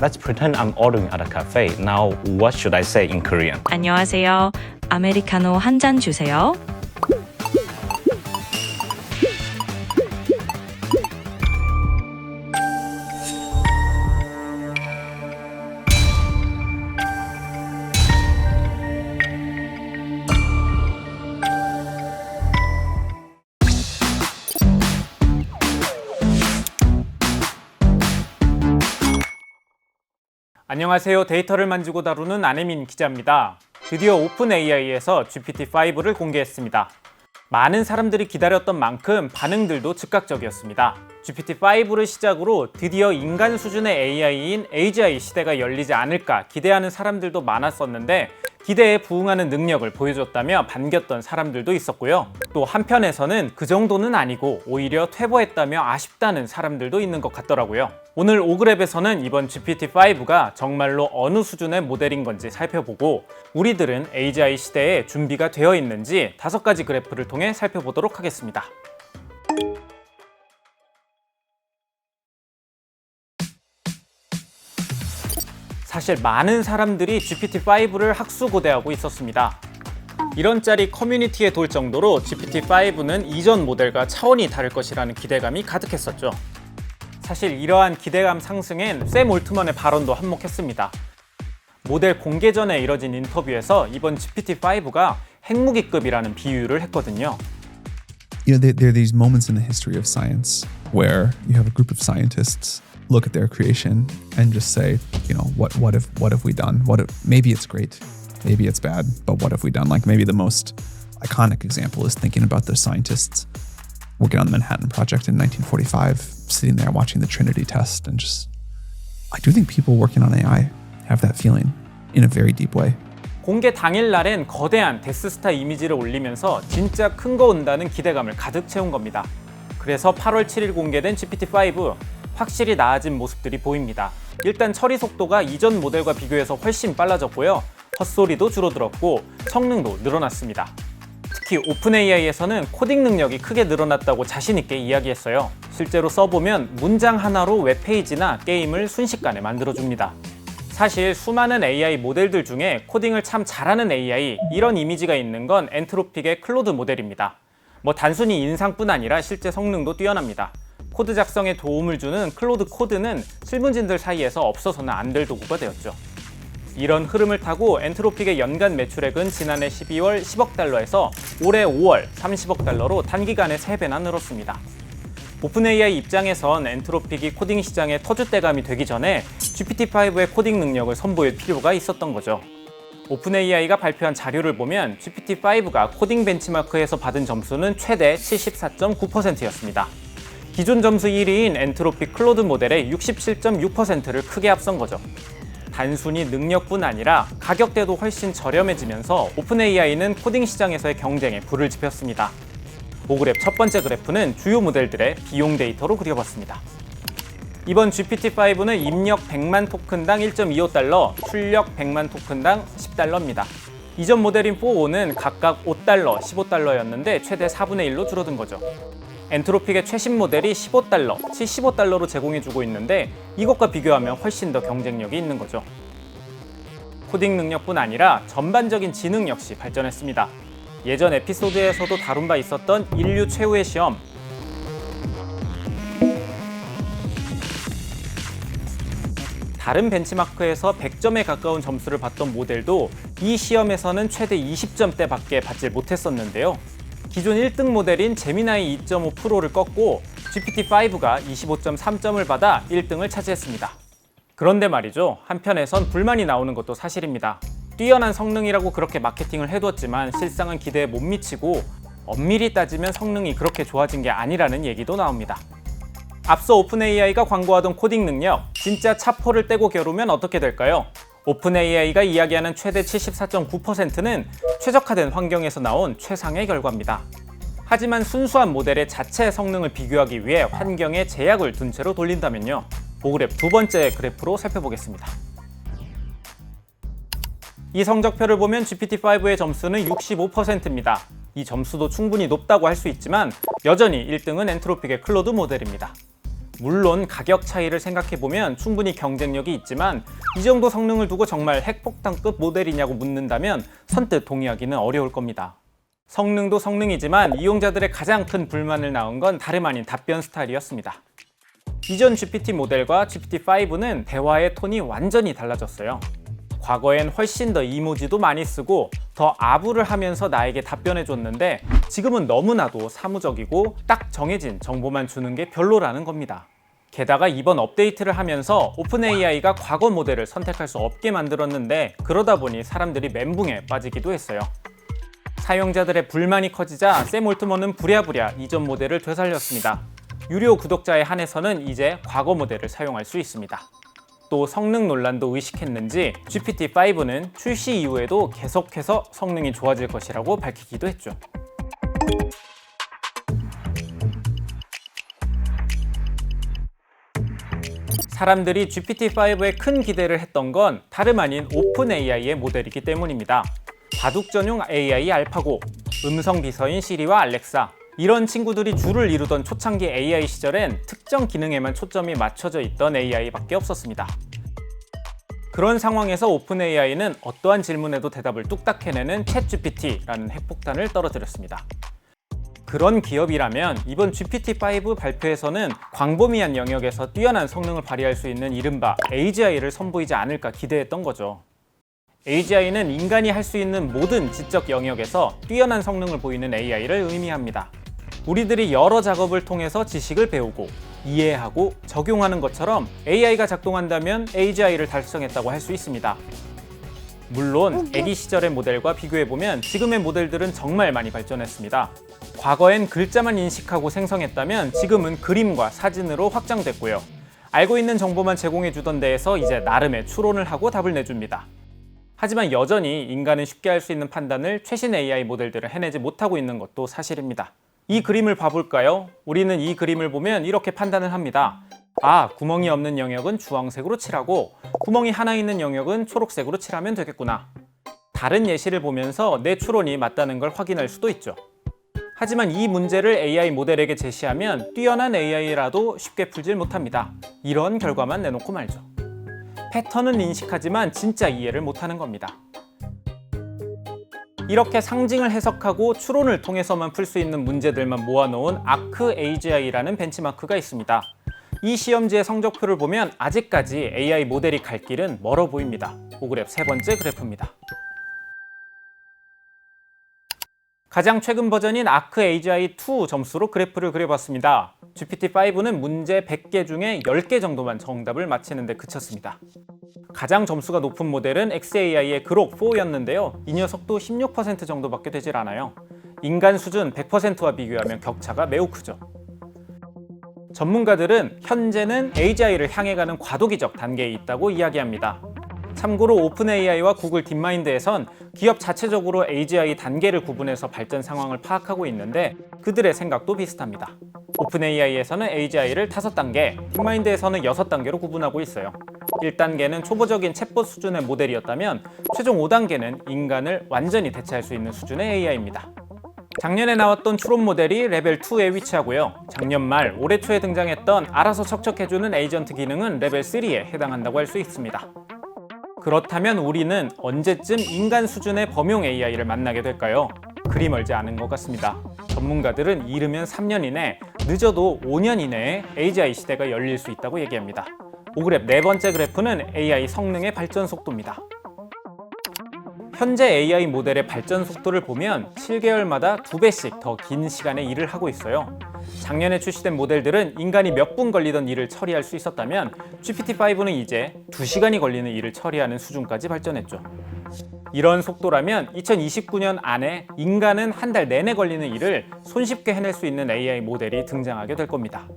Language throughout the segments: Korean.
Let's pretend I'm ordering at a cafe. Now, what should I say in Korean? 안녕하세요. 아메리카노 한 잔 주세요. 안녕하세요. 데이터를 만지고 다루는 안혜민 기자입니다. 드디어 오픈AI에서 GPT-5를 공개했습니다. 많은 사람들이 기다렸던 만큼 반응들도 즉각적이었습니다. GPT-5를 시작으로 드디어 인간 수준의 AI인 AGI 시대가 열리지 않을까 기대하는 사람들도 많았었는데 기대에 부응하는 능력을 보여줬다며 반겼던 사람들도 있었고요. 또 한편에서는 그 정도는 아니고 오히려 퇴보했다며 아쉽다는 사람들도 있는 것 같더라고요. 오늘 오그랩에서는 이번 GPT-5가 정말로 어느 수준의 모델인 건지 살펴보고 우리들은 AGI 시대에 준비가 되어 있는지 5가지 그래프를 통해 살펴보도록 하겠습니다. 사실 많은 사람들이 GPT-5를 학수고대하고 있었습니다. 이런 짤이 커뮤니티에 돌 정도로 GPT-5는 이전 모델과 차원이 다를 것이라는 기대감이 가득했었죠. 사실 이러한 기대감 상승엔 샘 올트먼의 발언도 한몫했습니다. 모델 공개 전에 이뤄진 인터뷰에서 이번 GPT-5가 핵무기급이라는 비유를 했거든요. You know, there are these moments in the history of science where you have a group of scientists look at their creation and just say, you know, what have we done? Maybe it's great, maybe it's bad, but what have we done? Like maybe the most iconic example is thinking about the scientists working on the Manhattan Project in 1945, sitting there watching the Trinity test, and just, I do think people working on AI have that feeling in a very deep way. 공개 당일날엔 거대한 데스스타 이미지를 올리면서 진짜 큰 거 온다는 기대감을 가득 채운 겁니다. 그래서 8월 7일 공개된 GPT-5, 확실히 나아진 모습들이 보입니다. 일단 처리 속도가 이전 모델과 비교해서 훨씬 빨라졌고요. 헛소리도 줄어들었고 성능도 늘어났습니다. 특히 오픈AI에서는 코딩 능력이 크게 늘어났다고 자신있게 이야기했어요. 실제로 써보면 문장 하나로 웹페이지나 게임을 순식간에 만들어줍니다. 사실 수많은 AI 모델들 중에 코딩을 참 잘하는 AI, 이런 이미지가 있는 건 엔트로픽의 클로드 모델입니다. 단순히 인상뿐 아니라 실제 성능도 뛰어납니다. 코드 작성에 도움을 주는 클로드 코드는 실무진들 사이에서 없어서는 안 될 도구가 되었죠. 이런 흐름을 타고 엔트로픽의 연간 매출액은 지난해 12월 10억 달러에서 올해 5월 30억 달러로 단기간에 3배나 늘었습니다. 오픈AI 입장에선 엔트로픽이 코딩 시장의 터줏대감이 되기 전에 GPT-5의 코딩 능력을 선보일 필요가 있었던 거죠. 오픈AI가 발표한 자료를 보면 GPT-5가 코딩 벤치마크에서 받은 점수는 최대 74.9%였습니다. 기존 점수 1위인 엔트로픽 클로드 모델의 67.6%를 크게 앞선 거죠. 단순히 능력뿐 아니라 가격대도 훨씬 저렴해지면서 오픈AI는 코딩 시장에서의 경쟁에 불을 지폈습니다. 오그랩 첫 번째 그래프는 주요 모델들의 비용 데이터로 그려봤습니다. 이번 GPT-5는 입력 100만 토큰당 1.25달러, 출력 100만 토큰당 10달러입니다. 이전 모델인 4.5는 각각 5달러, 15달러였는데 최대 4분의 1로 줄어든 거죠. 엔트로픽의 최신 모델이 15달러, 75달러로 제공해주고 있는데 이것과 비교하면 훨씬 더 경쟁력이 있는 거죠. 코딩 능력뿐 아니라 전반적인 지능 역시 발전했습니다. 예전 에피소드에서도 다룬 바 있었던 인류 최후의 시험, 다른 벤치마크에서 100점에 가까운 점수를 받던 모델도 이 시험에서는 최대 20점대밖에 받지 못했었는데요. 기존 1등 모델인 제미나이 2.5 프로를 꺾고 GPT-5가 25.3점을 받아 1등을 차지했습니다. 그런데 말이죠, 한편에선 불만이 나오는 것도 사실입니다. 뛰어난 성능이라고 그렇게 마케팅을 해뒀지만 실상은 기대에 못 미치고 엄밀히 따지면 성능이 그렇게 좋아진 게 아니라는 얘기도 나옵니다. 앞서 오픈AI가 광고하던 코딩 능력, 진짜 차포를 떼고 겨루면 어떻게 될까요? 오픈AI가 이야기하는 최대 74.9%는 최적화된 환경에서 나온 최상의 결과입니다. 하지만 순수한 모델의 자체 성능을 비교하기 위해 환경에 제약을 둔 채로 돌린다면요. 오그랩 두 번째 그래프로 살펴보겠습니다. 이 성적표를 보면 GPT-5의 점수는 65%입니다. 이 점수도 충분히 높다고 할 수 있지만 여전히 1등은 엔트로픽의 클로드 모델입니다. 물론 가격 차이를 생각해보면 충분히 경쟁력이 있지만 이 정도 성능을 두고 정말 핵폭탄급 모델이냐고 묻는다면 선뜻 동의하기는 어려울 겁니다. 성능도 성능이지만 이용자들의 가장 큰 불만을 낳은 건 다름 아닌 답변 스타일이었습니다. 이전 GPT 모델과 GPT-5는 대화의 톤이 완전히 달라졌어요. 과거엔 훨씬 더 이모지도 많이 쓰고 더 아부를 하면서 나에게 답변해줬는데 지금은 너무나도 사무적이고 딱 정해진 정보만 주는 게 별로라는 겁니다. 게다가 이번 업데이트를 하면서 오픈AI가 과거 모델을 선택할 수 없게 만들었는데 그러다 보니 사람들이 멘붕에 빠지기도 했어요. 사용자들의 불만이 커지자 샘 올트먼은 부랴부랴 이전 모델을 되살렸습니다. 유료 구독자에 한해서는 이제 과거 모델을 사용할 수 있습니다. 또 성능 논란도 의식했는지 GPT-5는 출시 이후에도 계속해서 성능이 좋아질 것이라고 밝히기도 했죠. 사람들이 GPT-5에 큰 기대를 했던 건 다름 아닌 오픈AI의 모델이기 때문입니다. 바둑 전용 AI 알파고, 음성 비서인 시리와 알렉사, 이런 친구들이 주를 이루던 초창기 AI 시절엔 특정 기능에만 초점이 맞춰져 있던 AI밖에 없었습니다. 그런 상황에서 오픈AI는 어떠한 질문에도 대답을 뚝딱 해내는 챗GPT라는 핵폭탄을 떨어뜨렸습니다. 그런 기업이라면 이번 GPT-5 발표에서는 광범위한 영역에서 뛰어난 성능을 발휘할 수 있는 이른바 AGI를 선보이지 않을까 기대했던 거죠. AGI는 인간이 할 수 있는 모든 지적 영역에서 뛰어난 성능을 보이는 AI를 의미합니다. 우리들이 여러 작업을 통해서 지식을 배우고 이해하고 적용하는 것처럼 AI가 작동한다면 AGI를 달성했다고 할 수 있습니다. 물론 아기 시절의 모델과 비교해보면 지금의 모델들은 정말 많이 발전했습니다. 과거엔 글자만 인식하고 생성했다면 지금은 그림과 사진으로 확장됐고요. 알고 있는 정보만 제공해주던 데에서 이제 나름의 추론을 하고 답을 내줍니다. 하지만 여전히 인간은 쉽게 할 수 있는 판단을 최신 AI 모델들은 해내지 못하고 있는 것도 사실입니다. 이 그림을 봐볼까요? 우리는 이 그림을 보면 이렇게 판단을 합니다. 아, 구멍이 없는 영역은 주황색으로 칠하고 구멍이 하나 있는 영역은 초록색으로 칠하면 되겠구나. 다른 예시를 보면서 내 추론이 맞다는 걸 확인할 수도 있죠. 하지만 이 문제를 AI 모델에게 제시하면 뛰어난 AI라도 쉽게 풀질 못합니다. 이런 결과만 내놓고 말죠. 패턴은 인식하지만 진짜 이해를 못하는 겁니다. 이렇게 상징을 해석하고 추론을 통해서만 풀 수 있는 문제들만 모아놓은 ArcAGI라는 벤치마크가 있습니다. 이 시험지의 성적표를 보면 아직까지 AI 모델이 갈 길은 멀어 보입니다. 오그랩 세 번째 그래프입니다. 가장 최근 버전인 ArcAGI2 점수로 그래프를 그려봤습니다. GPT-5는 문제 100개 중에 10개 정도만 정답을 맞히는 데 그쳤습니다. 가장 점수가 높은 모델은 xAI의 그록4였는데요. 이 녀석도 16% 정도밖에 되질 않아요. 인간 수준 100%와 비교하면 격차가 매우 크죠. 전문가들은 현재는 AGI를 향해 가는 과도기적 단계에 있다고 이야기합니다. 참고로 오픈AI와 구글 딥마인드에선 기업 자체적으로 AGI 단계를 구분해서 발전 상황을 파악하고 있는데 그들의 생각도 비슷합니다. 오픈AI에서는 AGI를 5단계, 딥마인드에서는 6단계로 구분하고 있어요. 1단계는 초보적인 챗봇 수준의 모델이었다면 최종 5단계는 인간을 완전히 대체할 수 있는 수준의 AI입니다. 작년에 나왔던 추론 모델이 레벨 2에 위치하고요. 작년 말, 올해 초에 등장했던 알아서 척척해주는 에이전트 기능은 레벨 3에 해당한다고 할 수 있습니다. 그렇다면 우리는 언제쯤 인간 수준의 범용 AI를 만나게 될까요? 그리 멀지 않은 것 같습니다. 전문가들은 이르면 3년 이내, 늦어도 5년 이내에 AGI 시대가 열릴 수 있다고 얘기합니다. 오그랩 네 번째 그래프는 AI 성능의 발전 속도입니다. 현재 AI 모델의 발전 속도를 보면 7개월마다 2배씩 더 긴 시간의 일을 하고 있어요. 작년에 출시된 모델들은 인간이 몇 분 걸리던 일을 처리할 수 있었다면 GPT-5는 이제 2시간이 걸리는 일을 처리하는 수준까지 발전했죠. 이런 속도라면 2029년 안에 인간은 한 달 내내 걸리는 일을 손쉽게 해낼 수 있는 AI 모델이 등장하게 될 겁니다.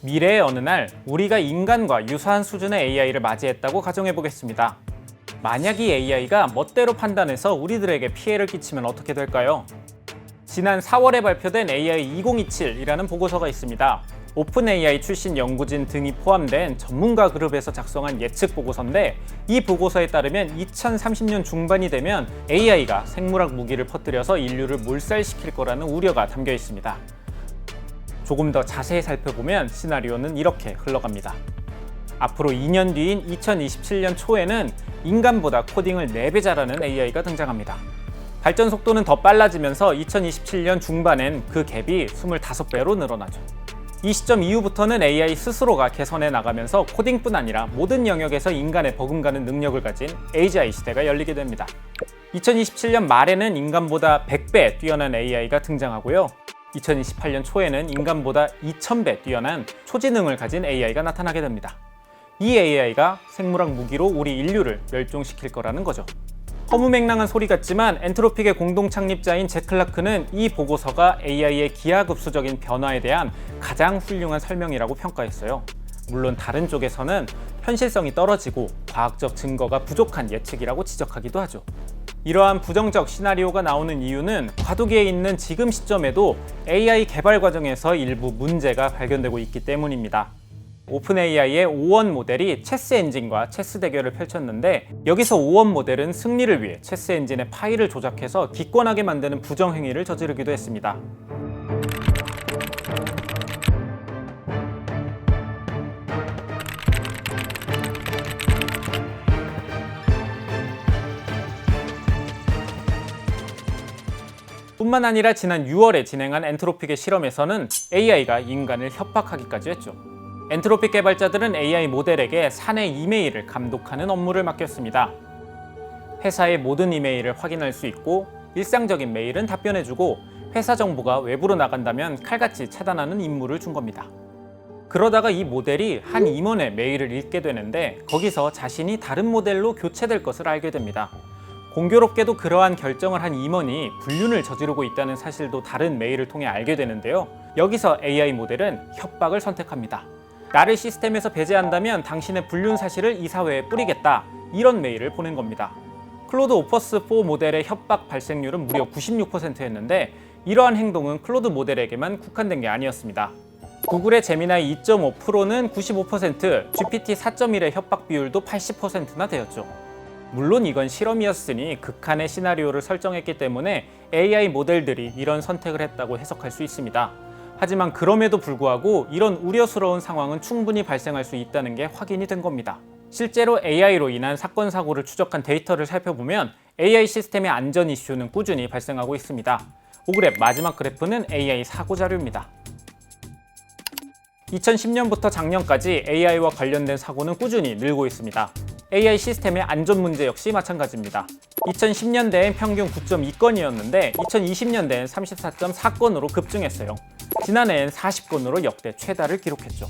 미래의 어느 날 우리가 인간과 유사한 수준의 AI를 맞이했다고 가정해 보겠습니다. 만약 이 AI가 멋대로 판단해서 우리들에게 피해를 끼치면 어떻게 될까요? 지난 4월에 발표된 AI 2027이라는 보고서가 있습니다. 오픈 AI 출신 연구진 등이 포함된 전문가 그룹에서 작성한 예측 보고서인데, 이 보고서에 따르면 2030년 중반이 되면 AI가 생물학 무기를 퍼뜨려서 인류를 몰살시킬 거라는 우려가 담겨 있습니다. 조금 더 자세히 살펴보면 시나리오는 이렇게 흘러갑니다. 앞으로 2년 뒤인 2027년 초에는 인간보다 코딩을 4배 잘하는 AI가 등장합니다. 발전 속도는 더 빨라지면서 2027년 중반엔 그 갭이 25배로 늘어나죠. 이 시점 이후부터는 AI 스스로가 개선해 나가면서 코딩뿐 아니라 모든 영역에서 인간에 버금가는 능력을 가진 AGI 시대가 열리게 됩니다. 2027년 말에는 인간보다 100배 뛰어난 AI가 등장하고요. 2028년 초에는 인간보다 2000배 뛰어난 초지능을 가진 AI가 나타나게 됩니다. 이 AI가 생물학 무기로 우리 인류를 멸종시킬 거라는 거죠. 허무맹랑한 소리 같지만 엔트로픽의 공동 창립자인 잭 클라크는 이 보고서가 AI의 기하급수적인 변화에 대한 가장 훌륭한 설명이라고 평가했어요. 물론 다른 쪽에서는 현실성이 떨어지고 과학적 증거가 부족한 예측이라고 지적하기도 하죠. 이러한 부정적 시나리오가 나오는 이유는 과도기에 있는 지금 시점에도 AI 개발 과정에서 일부 문제가 발견되고 있기 때문입니다. 오픈 AI의 5원 모델이 체스 엔진과 체스 대결을 펼쳤는데, 여기서 5원 모델은 승리를 위해 체스 엔진의 파일을 조작해서 기권하게 만드는 부정행위를 저지르기도 했습니다. 뿐만 아니라 지난 6월에 진행한 엔트로픽의 실험에서는 AI가 인간을 협박하기까지 했죠. 엔트로픽 개발자들은 AI 모델에게 사내 이메일을 감독하는 업무를 맡겼습니다. 회사의 모든 이메일을 확인할 수 있고 일상적인 메일은 답변해주고 회사 정보가 외부로 나간다면 칼같이 차단하는 임무를 준 겁니다. 그러다가 이 모델이 한 임원의 메일을 읽게 되는데 거기서 자신이 다른 모델로 교체될 것을 알게 됩니다. 공교롭게도 그러한 결정을 한 임원이 불륜을 저지르고 있다는 사실도 다른 메일을 통해 알게 되는데요. 여기서 AI 모델은 협박을 선택합니다. 나를 시스템에서 배제한다면 당신의 불륜 사실을 이 사회에 뿌리겠다, 이런 메일을 보낸 겁니다. 클로드 오퍼스 4 모델의 협박 발생률은 무려 96%였는데 이러한 행동은 클로드 모델에게만 국한된 게 아니었습니다. 구글의 제미나이 2.5 프로는 95%, GPT 4.1의 협박 비율도 80%나 되었죠. 물론 이건 실험이었으니 극한의 시나리오를 설정했기 때문에 AI 모델들이 이런 선택을 했다고 해석할 수 있습니다. 하지만 그럼에도 불구하고 이런 우려스러운 상황은 충분히 발생할 수 있다는 게 확인이 된 겁니다. 실제로 AI로 인한 사건 사고를 추적한 데이터를 살펴보면 AI 시스템의 안전 이슈는 꾸준히 발생하고 있습니다. 5그랩 마지막 그래프는 AI 사고 자료입니다. 2010년부터 작년까지 AI와 관련된 사고는 꾸준히 늘고 있습니다. AI 시스템의 안전 문제 역시 마찬가지입니다. 2010년대엔 평균 9.2건이었는데 2020년대엔 34.4건으로 급증했어요. 지난해엔 40건으로 역대 최다를 기록했죠.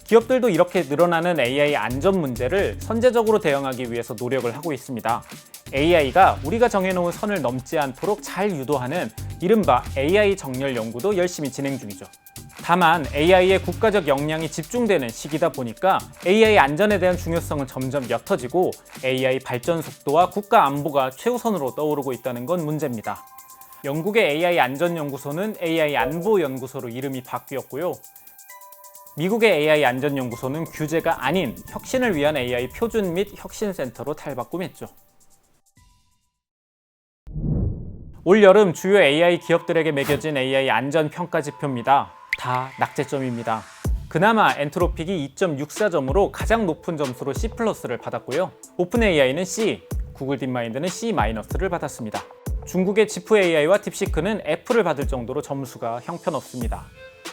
기업들도 이렇게 늘어나는 AI 안전 문제를 선제적으로 대응하기 위해서 노력을 하고 있습니다. AI가 우리가 정해놓은 선을 넘지 않도록 잘 유도하는 이른바 AI 정렬 연구도 열심히 진행 중이죠. 다만 AI의 국가적 역량이 집중되는 시기다 보니까 AI 안전에 대한 중요성은 점점 옅어지고 AI 발전 속도와 국가 안보가 최우선으로 떠오르고 있다는 건 문제입니다. 영국의 AI 안전연구소는 AI 안보연구소로 이름이 바뀌었고요. 미국의 AI 안전연구소는 규제가 아닌 혁신을 위한 AI 표준 및 혁신센터로 탈바꿈했죠. 올 여름 주요 AI 기업들에게 매겨진 AI 안전평가 지표입니다. 다 낙제점입니다. 그나마 엔트로픽이 2.64점으로 가장 높은 점수로 C+를 받았고요. 오픈 AI는 C, 구글 딥마인드는 C-를 받았습니다. 중국의 지프 AI와 딥시크는 F를 받을 정도로 점수가 형편없습니다.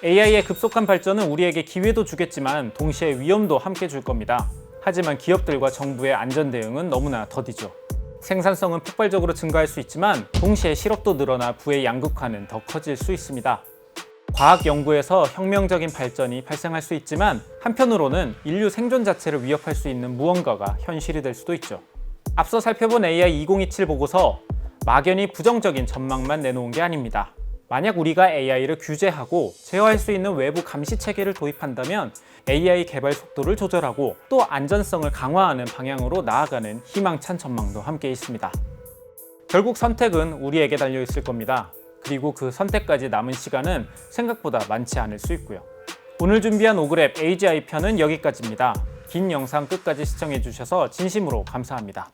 AI의 급속한 발전은 우리에게 기회도 주겠지만 동시에 위험도 함께 줄 겁니다. 하지만 기업들과 정부의 안전 대응은 너무나 더디죠. 생산성은 폭발적으로 증가할 수 있지만 동시에 실업도 늘어나 부의 양극화는 더 커질 수 있습니다. 과학 연구에서 혁명적인 발전이 발생할 수 있지만 한편으로는 인류 생존 자체를 위협할 수 있는 무언가가 현실이 될 수도 있죠. 앞서 살펴본 AI 2027 보고서 막연히 부정적인 전망만 내놓은 게 아닙니다. 만약 우리가 AI를 규제하고 제어할 수 있는 외부 감시 체계를 도입한다면 AI 개발 속도를 조절하고 또 안전성을 강화하는 방향으로 나아가는 희망찬 전망도 함께 있습니다. 결국 선택은 우리에게 달려 있을 겁니다. 그리고 그 선택까지 남은 시간은 생각보다 많지 않을 수 있고요. 오늘 준비한 오그랩 AGI 편은 여기까지입니다. 긴 영상 끝까지 시청해주셔서 진심으로 감사합니다.